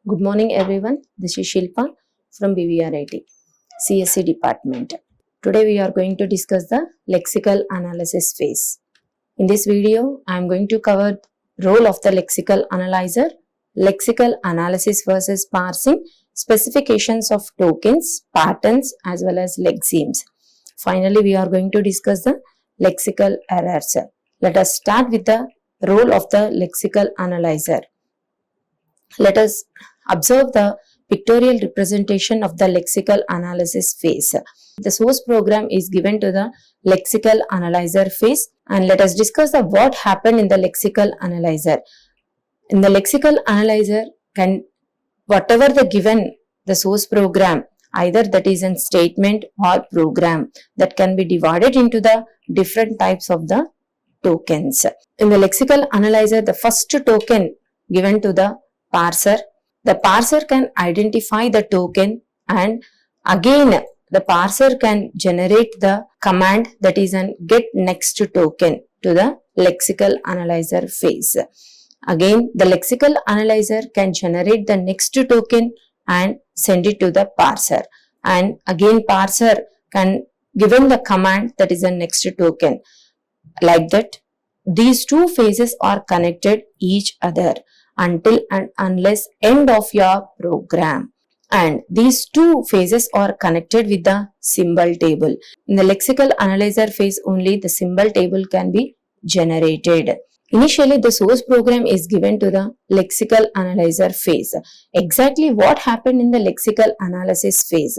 Good morning everyone, this is Shilpa from BVRIT, CSC department. Today we are going to discuss the lexical analysis phase. In this video, I am going to cover role of the lexical analyzer, lexical analysis versus parsing, specifications of tokens, patterns as well as lexemes. Finally, we are going to discuss the lexical errors. Let us start with the role of the lexical analyzer. Let us observe the pictorial representation of the lexical analysis phase. The source program is given to the lexical analyzer phase, and let us discuss the what happened in the lexical analyzer. In the lexical analyzer, whatever the given the source program, either that is a statement or program, that can be divided into the different types of the tokens. In the lexical analyzer, the first token given to the parser. The parser can identify the token, and again the parser can generate the command that is an get next token to the lexical analyzer phase. Again, the lexical analyzer can generate the next token and send it to the parser, and again parser can given the command that is a next token. Like that, these two phases are connected each other until and unless end of your program, and these two phases are connected with the symbol table. In the lexical analyzer phase, only the symbol table can be generated. Initially, the source program is given to the lexical analyzer phase. Exactly what happened in the lexical analysis phase?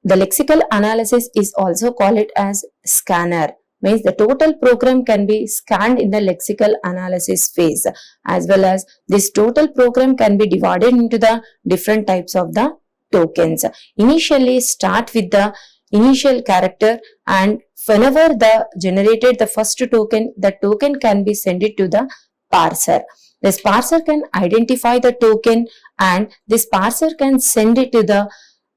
The lexical analysis is also called as scanner. Means the total program can be scanned in the lexical analysis phase, as well as this total program can be divided into the different types of the tokens. Initially start with the initial character, and whenever the generated the first token, the token can be sent it to the parser. This parser can identify the token, and this parser can send it to the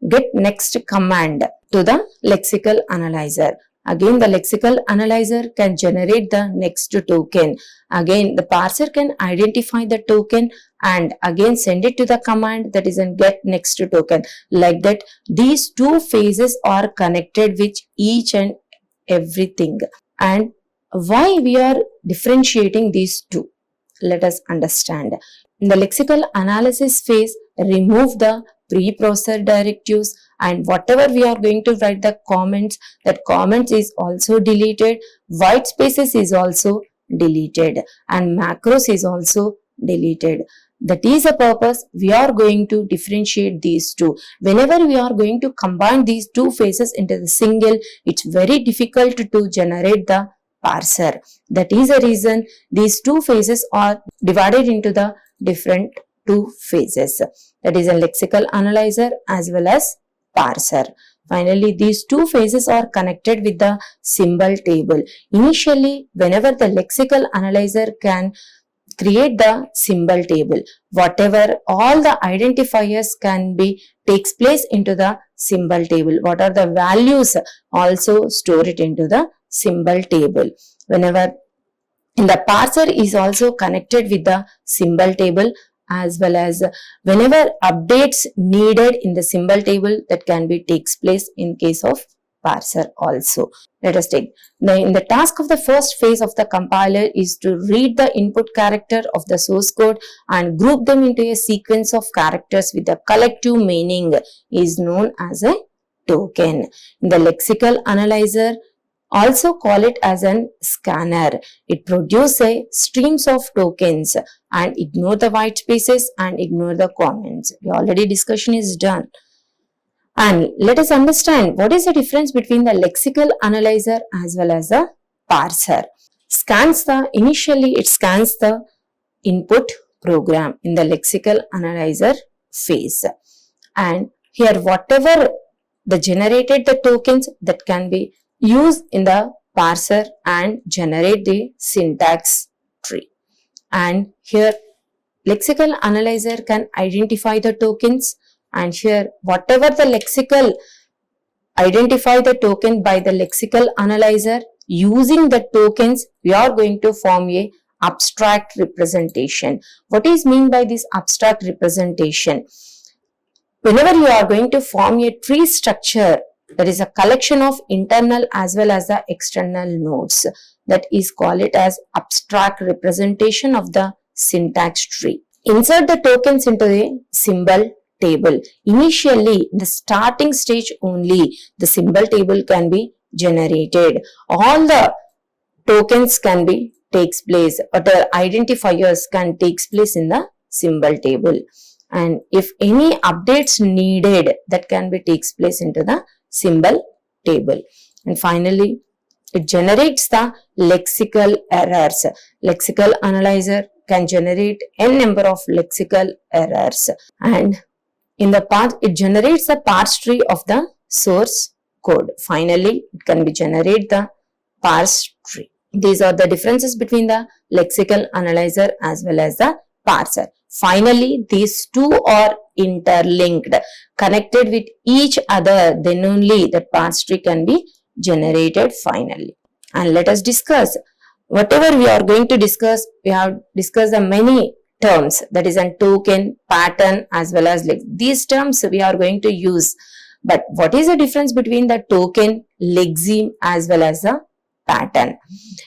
get next command to the lexical analyzer. Again, the lexical analyzer can generate the next token. Again, the parser can identify the token and again send it to the command that is in get next token. Like that, these two phases are connected with each and everything. And why we are differentiating these two? Let us understand. In the lexical analysis phase, remove the pre-processor directives, and whatever we are going to write the comments, that comments is also deleted, white spaces is also deleted, and macros is also deleted. That is the purpose we are going to differentiate these two. Whenever we are going to combine these two phases into the single, it's very difficult to generate the parser. That is the reason these two phases are divided into the different two phases. That is a lexical analyzer as well as parser. Finally, these two phases are connected with the symbol table. Initially, whenever the lexical analyzer can create the symbol table, whatever all the identifiers can be takes place into the symbol table. What are the values, also store it into the symbol table. Whenever the parser is also connected with the symbol table, as well as whenever updates needed in the symbol table, that can be takes place in case of parser also. Let us take in the task of the first phase of the compiler is to read the input character of the source code and group them into a sequence of characters with a collective meaning is known as a token. In the lexical analyzer, also call it as an scanner. It produces streams of tokens and ignore the white spaces and ignore the comments. Already discussion is done. And let us understand what is the difference between the lexical analyzer as well as the parser. Initially it scans the input program in the lexical analyzer phase. And here whatever the generated the tokens, that can be used in the parser and generate the syntax tree. And here lexical analyzer can identify the tokens, and here whatever the lexical identify the token by the lexical analyzer, using the tokens we are going to form a abstract representation. What is meant by this abstract representation? Whenever you are going to form a tree structure, there is a collection of internal as well as the external nodes. That is called it as abstract representation of the syntax tree. Insert the tokens into a symbol table. Initially, in the starting stage only, the symbol table can be generated. All the tokens can be takes place, or the identifiers can takes place in the symbol table. And if any updates needed, that can be takes place into the symbol table. And finally, it generates the lexical errors. Lexical analyzer can generate n number of lexical errors, and in the path it generates the parse tree of the source code. Finally, it can be generate the parse tree. These are the differences between the lexical analyzer as well as the parser. Finally, these two are interlinked, connected with each other, then only the parse tree can be generated finally. And let us discuss whatever we are going to discuss. We have discussed the many terms, that is a token, pattern as well as these terms we are going to use. But what is the difference between the token, lexeme as well as the pattern?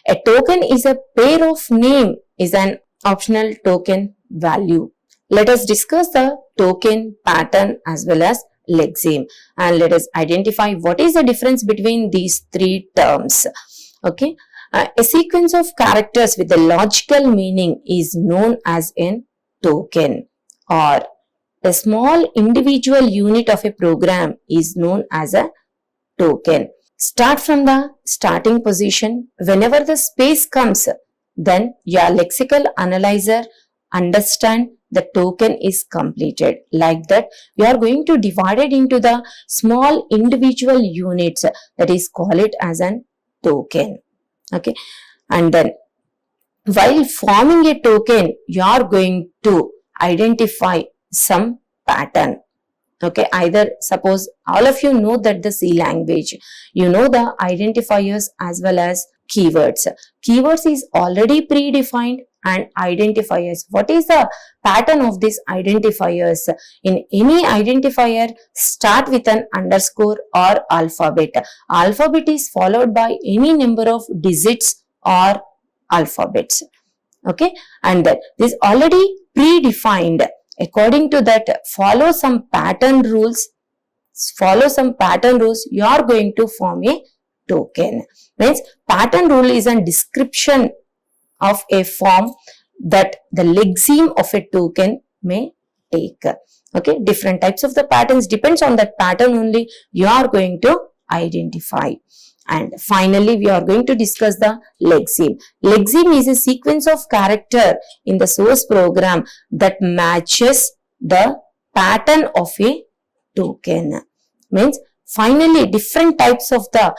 A token is a pair of name is an optional token value. Let us discuss the token, pattern as well as lexeme, and let us identify what is the difference between these three terms. Okay, a sequence of characters with a logical meaning is known as a token, or a small individual unit of a program is known as a token. Start from the starting position. Whenever the space comes, then your lexical analyzer understand the token is completed. Like that, we are going to divide it into the small individual units, that is call it as an token. Okay, and then while forming a token, you are going to identify some pattern. Okay, either suppose all of you know that the C language, you know the identifiers as well as keywords. Keywords is already predefined, and identifiers, what is the pattern of these identifiers? In any identifier, start with an underscore or alphabet. Alphabet is followed by any number of digits or alphabets. Okay, and then this already predefined. According to that, follow some pattern rules. You are going to form a token. Means pattern rule is a description of a form that the lexeme of a token may take. Okay, different types of the patterns, depends on that pattern only you are going to identify. And finally, we are going to discuss the lexeme. Lexeme is a sequence of character in the source program that matches the pattern of a token. Means finally, different types of the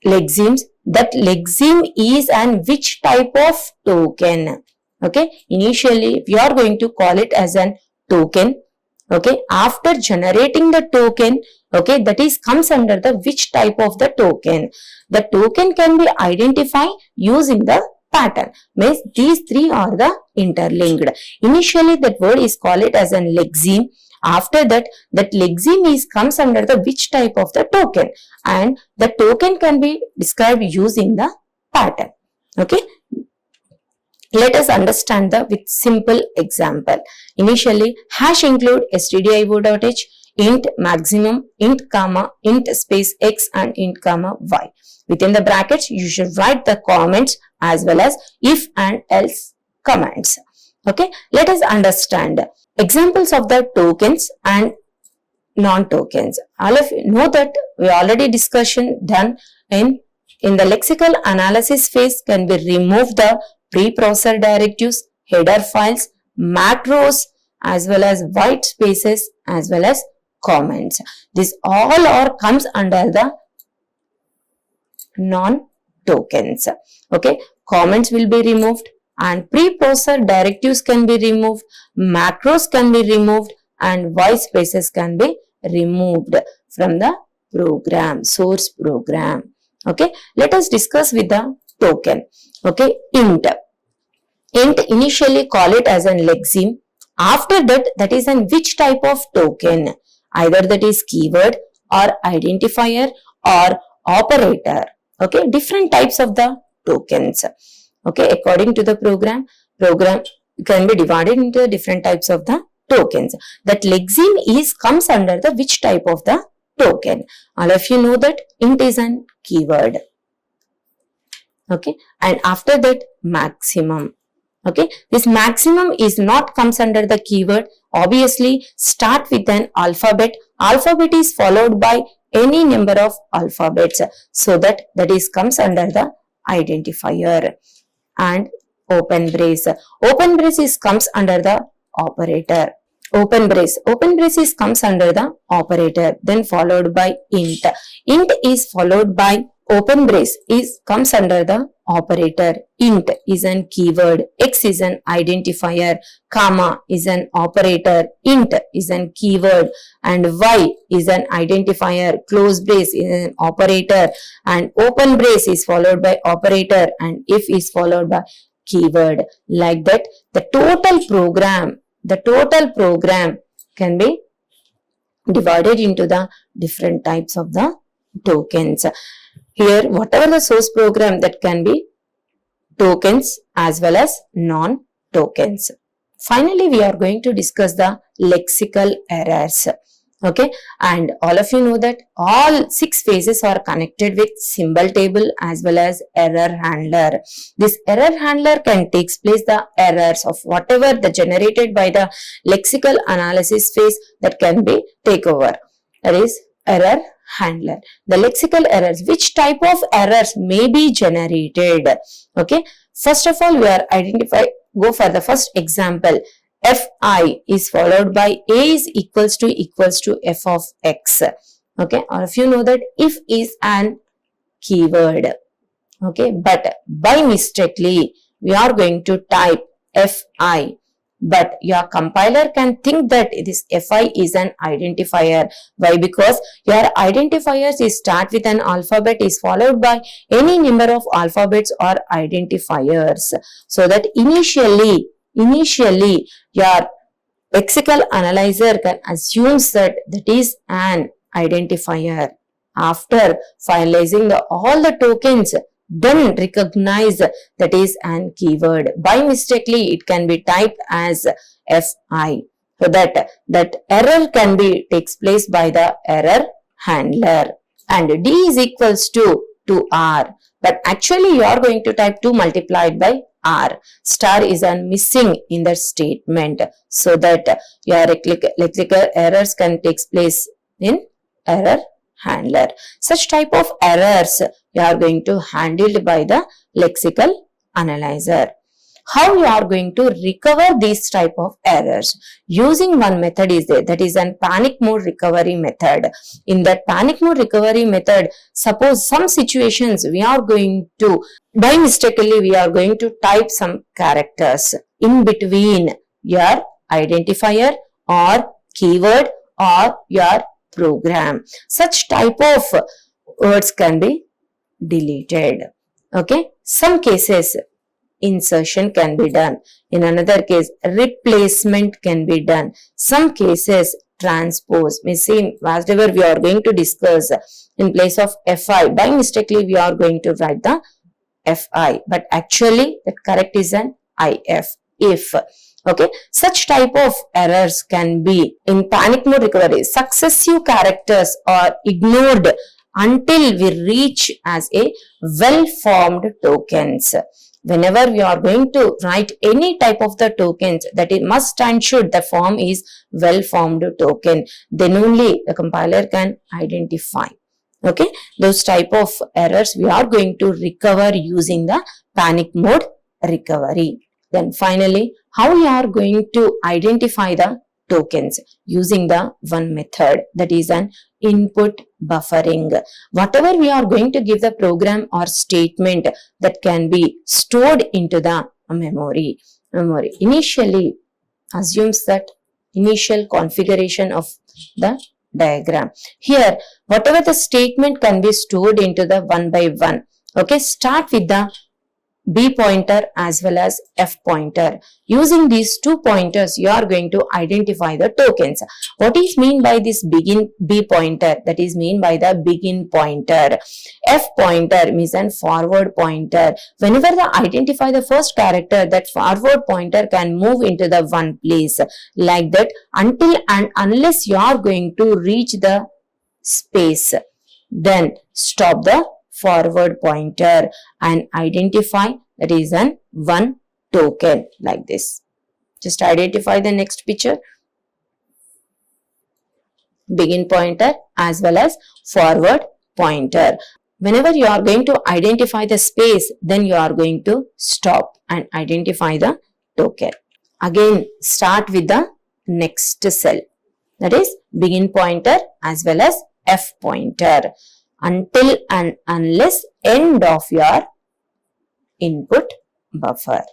lexemes. That lexeme is and which type of token. Okay, initially we are going to call it as an token. Okay, after generating the token, okay, that is comes under the which type of the token. The token can be identified using the pattern. Means these three are the interlinked. Initially that word is called it as an lexeme. After that, that lexeme is comes under the which type of the token, and the token can be described using the pattern. Okay, let us understand the with simple example. Initially, hash include stdio.h, int maximum, int comma, int space x and int comma y. Within the brackets, you should write the comments as well as if and else commands. Okay, let us understand examples of the tokens and non-tokens. All of you know that we already discussion done in the lexical analysis phase. Can be remove the preprocessor directives, header files, macros as well as white spaces as well as comments. This all are comes under the non-tokens. Okay, comments will be removed and preprocessor directives can be removed, macros can be removed and white spaces can be removed from the program, source program. Okay, let us discuss with the token. Okay, int. int initially call it as an lexeme. After that, that is an which type of token, either that is keyword or identifier or operator. Okay, different types of the tokens. Okay, according to the program can be divided into different types of the tokens. That lexeme is comes under the which type of the token. All of you know that int is an keyword. Okay, and after that maximum. Okay, this maximum is not comes under the keyword. Obviously, start with an alphabet. Alphabet is followed by any number of alphabets, so that is comes under the identifier. And open brace. Open brace is comes under the operator. Open brace is comes under the operator, then followed by int. Int is followed by open brace is comes under the operator. Int is an keyword, x is an identifier, comma is an operator, int is an keyword, and y is an identifier, close brace is an operator, and open brace is followed by operator, and if is followed by keyword. Like that, the total program can be divided into the different types of the tokens. Here, whatever the source program, that can be tokens as well as non-tokens. Finally, we are going to discuss the lexical errors. Okay, and all of you know that all 6 phases are connected with symbol table as well as error handler. This error handler can take place the errors of whatever the generated by the lexical analysis phase, that can be take over. That is error handler. The lexical errors, which type of errors may be generated. Okay, first of all, we are go for the first example. Fi is followed by a is equals to f of x. Okay, all of you know that if is an keyword. Okay, but by mistakenly we are going to type fi, but your compiler can think that this fi is an identifier. Why? Because your identifiers is start with an alphabet is followed by any number of alphabets or identifiers, so that initially your lexical analyzer can assume that is an identifier. After finalizing all the tokens, then recognize that is an keyword. By mistakenly, it can be typed as fi. So that error can be takes place by the error handler. And d is equals to r. But actually, you are going to type 2 multiplied by r. Star is missing in the statement, so that your lexical errors can take place in error handler. Such type of errors you are going to handle by the lexical analyzer. How you are going to recover these type of errors? Using one method is there, that is an panic mode recovery method. In that panic mode recovery method, suppose some situations we are going to, by mistakenly we are going to type some characters in between your identifier or keyword or your program. Such type of words can be deleted. Okay, some cases insertion can be done. In another case, replacement can be done. Some cases transpose. We see whatever we are going to discuss, in place of fi, by mistakenly we are going to write the fi, but actually the correct is an if. Okay, such type of errors can be in panic mode recovery. Successive characters are ignored until we reach as a well-formed tokens. Whenever we are going to write any type of the tokens, that it must and should the form is well-formed token. Then only the compiler can identify. Okay, those type of errors we are going to recover using the panic mode recovery. Then finally, how we are going to identify the tokens? Using the one method, that is an input buffering. Whatever we are going to give the program or statement, that can be stored into the memory. Initially assumes that initial configuration of the diagram. Here, whatever the statement can be stored into the one by one. Okay, start with the B pointer as well as F pointer. Using these two pointers, you are going to identify the tokens. What is mean by this begin B pointer? That is mean by the begin pointer. F pointer means an forward pointer. Whenever they identify the first character, that forward pointer can move into the one place. Like that, until and unless you are going to reach the space, then stop the forward pointer and identify that is an one token like this. Just identify the next picture. Begin pointer as well as forward pointer. Whenever you are going to identify the space, then you are going to stop and identify the token. Again, start with the next cell. That is begin pointer as well as F pointer. Until and unless end of your input buffer.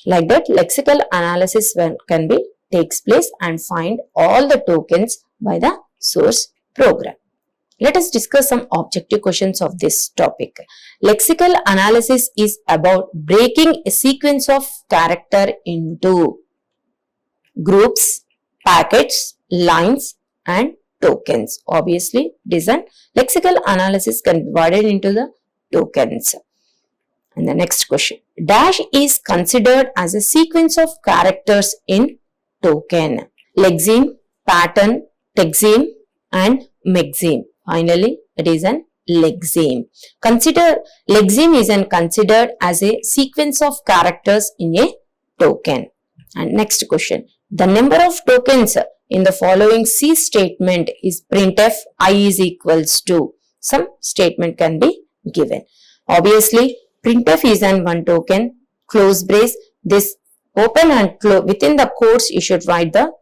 Like that, lexical analysis can be takes place and find all the tokens by the source program. Let us discuss some objective questions of this topic. Lexical analysis is about breaking a sequence of character into groups, packets, lines and tokens. Obviously, lexical analysis can be divided into the tokens. And the next question. Dash is considered as a sequence of characters in token. Lexeme, pattern, texeme and mexeme. Finally, it is an lexeme. Lexeme is considered as a sequence of characters in a token. And next question. The number of tokens in the following C statement is printf I is equals to. Some statement can be given. Obviously, printf is an one token, close brace. This open and close, within the quotes you should write the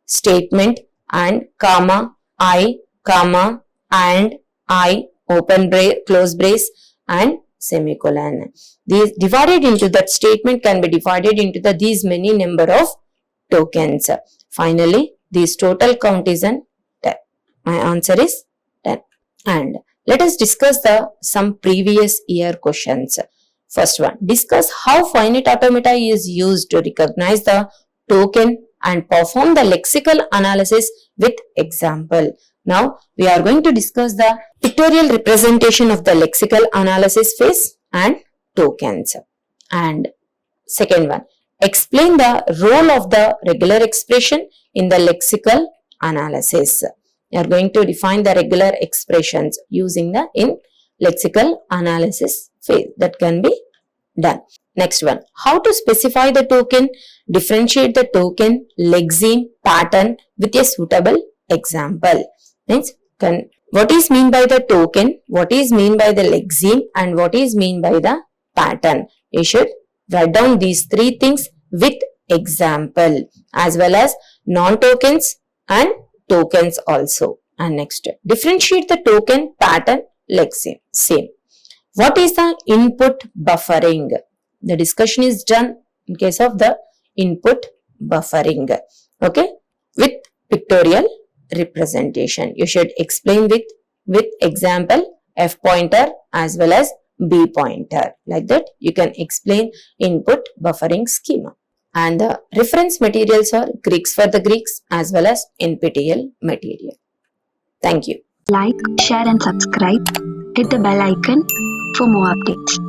statement and comma, I, comma, and I, open brace, close brace and semicolon. These divided into that statement can be divided into these many number of tokens. Finally, this total count is 10. My answer is 10. And let us discuss some previous year questions. First one, discuss how finite automata is used to recognize the token and perform the lexical analysis with example. Now, we are going to discuss the pictorial representation of the lexical analysis phase and tokens. And second one, explain the role of the regular expression in the lexical analysis. We are going to define the regular expressions using the in lexical analysis phase that can be done. Next one, how to specify the token, differentiate the token, lexeme, pattern with a suitable example. Means, what is mean by the token, what is mean by the lexeme and what is mean by the pattern. You should write down these three things with example as well as non-tokens and tokens also. And next, differentiate the token, pattern, lexeme. Same. What is the input buffering? The discussion is done in case of the input buffering. Okay. With pictorial representation. You should explain with example F pointer as well as B pointer. Like that, you can explain input buffering schema. And the reference materials are Greeks for the Greeks as well as NPTEL material. Thank you. Like, share and subscribe. Hit the bell icon for more updates.